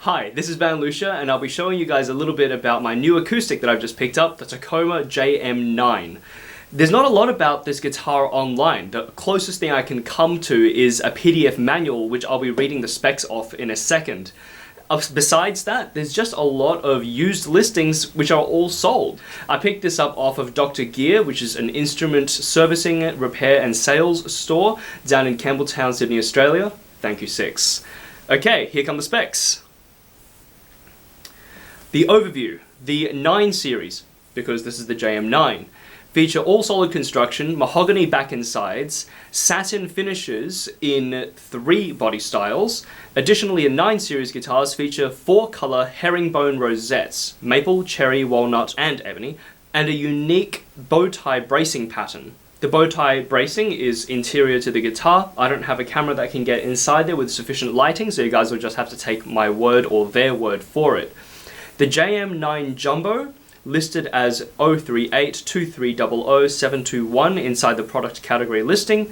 Hi, this is Leucia, and I'll be showing you guys a little bit about my new acoustic that I've just picked up, the Tacoma JM9. There's not a lot about this guitar online. The closest thing I can come to is a PDF manual, which I'll be reading the specs off in a second. Besides that, there's just a lot of used listings which are all sold. I picked this up off of Dr. Gear, which is an instrument servicing, repair and sales store down in Campbelltown, Sydney, Australia. Thank you, Six. Okay, here come the specs. The overview. The 9 series, because this is the JM9, feature all solid construction, mahogany back and sides, satin finishes in 3 body styles. Additionally, 9 series guitars feature 4 color herringbone rosettes, maple, cherry, walnut, and ebony, and a unique bow tie bracing pattern. The bow tie bracing is interior to the guitar. I don't have a camera that can get inside there with sufficient lighting, so you guys will just have to take my word or their word for it. The JM9 Jumbo, listed as 03823000721 inside the product category listing,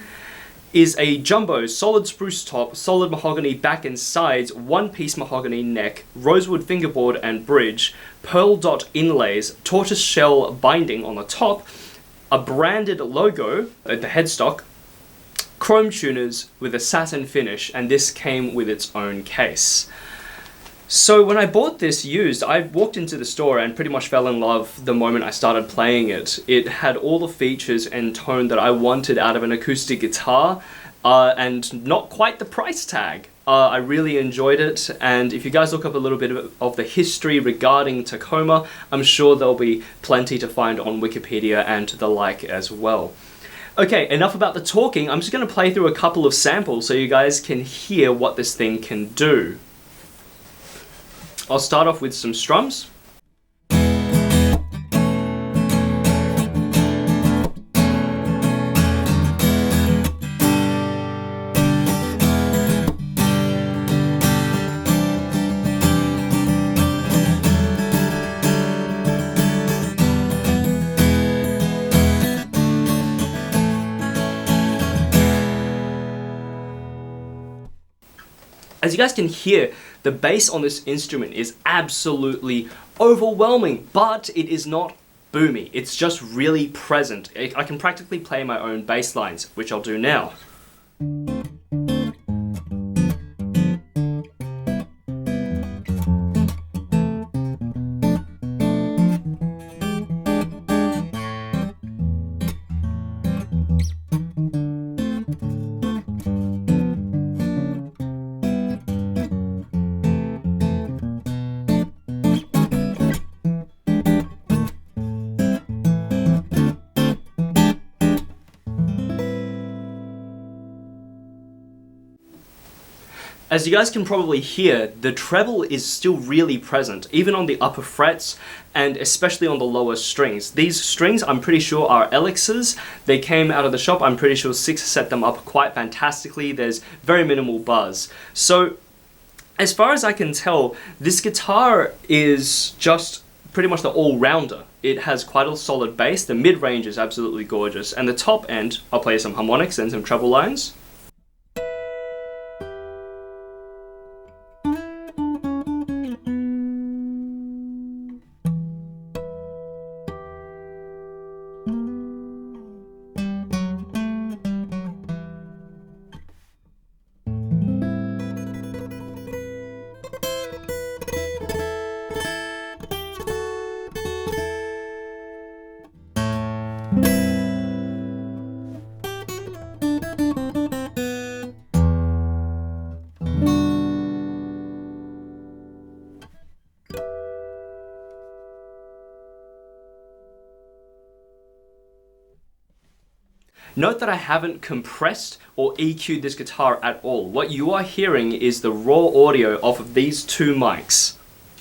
is a jumbo solid spruce top, solid mahogany back and sides, one-piece mahogany neck, rosewood fingerboard and bridge, pearl dot inlays, tortoise shell binding on the top, a branded logo at the headstock, chrome tuners with a satin finish, and this came with its own case. So when I bought this used, I walked into the store and pretty much fell in love the moment I started playing it. It had all the features and tone that I wanted out of an acoustic guitar, and not quite the price tag. I really enjoyed it, and if you guys look up a little bit of the history regarding Tacoma, I'm sure there'll be plenty to find on Wikipedia and the like as well. Okay, enough about the talking. I'm just going to play through a couple of samples so you guys can hear what this thing can do. I'll start off with some strums. As you guys can hear, the bass on this instrument is absolutely overwhelming, but it is not boomy. It's just really present. I can practically play my own bass lines, which I'll do now. As you guys can probably hear, the treble is still really present, even on the upper frets, and especially on the lower strings. These strings, I'm pretty sure, are Elixir's. They came out of the shop. I'm pretty sure Six set them up quite fantastically. There's very minimal buzz. So, as far as I can tell, this guitar is just pretty much the all-rounder. It has quite a solid bass. The mid-range is absolutely gorgeous, and the top end, I'll play some harmonics and some treble lines. Note that I haven't compressed or EQ'd this guitar at all. What you are hearing is the raw audio off of these 2 mics.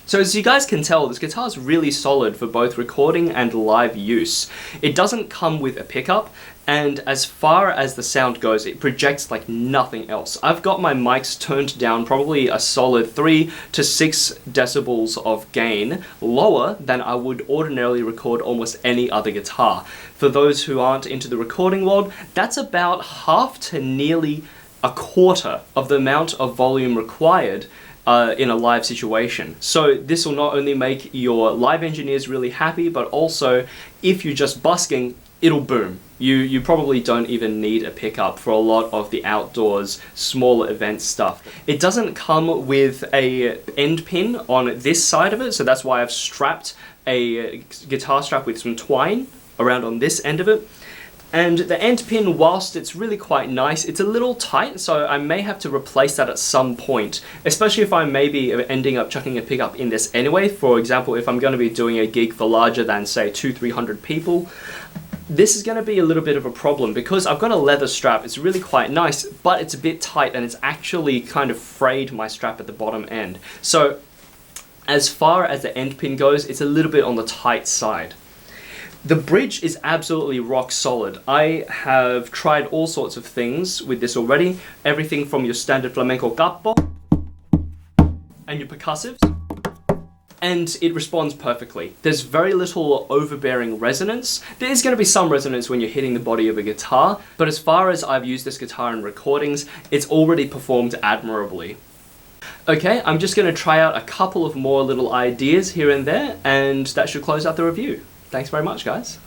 So as you guys can tell, this guitar is really solid for both recording and live use. It doesn't come with a pickup, and as far as the sound goes, it projects like nothing else. I've got my mics turned down probably a solid 3 to 6 decibels of gain, lower than I would ordinarily record almost any other guitar. For those who aren't into the recording world, that's about half to nearly a quarter of the amount of volume required in a live situation. So this will not only make your live engineers really happy, but also if you're just busking, it'll boom. You probably don't even need a pickup for a lot of the outdoors, smaller event stuff. It doesn't come with a end pin on this side of it, so that's why I've strapped a guitar strap with some twine around on this end of it. And the end pin, whilst it's really quite nice, it's a little tight, so I may have to replace that at some point, especially if I'm maybe ending up chucking a pickup in this anyway. For example, if I'm going to be doing a gig for larger than, say, 200-300 people, this is going to be a little bit of a problem because I've got a leather strap. It's really quite nice, but it's a bit tight and it's actually kind of frayed my strap at the bottom end. So as far as the end pin goes, it's a little bit on the tight side. The bridge is absolutely rock solid. I have tried all sorts of things with this already. Everything from your standard flamenco capo and your percussives. And it responds perfectly. There's very little overbearing resonance. There is going to be some resonance when you're hitting the body of a guitar, but as far as I've used this guitar in recordings, it's already performed admirably. Okay, I'm just going to try out a couple of more little ideas here and there, and that should close out the review. Thanks very much, guys.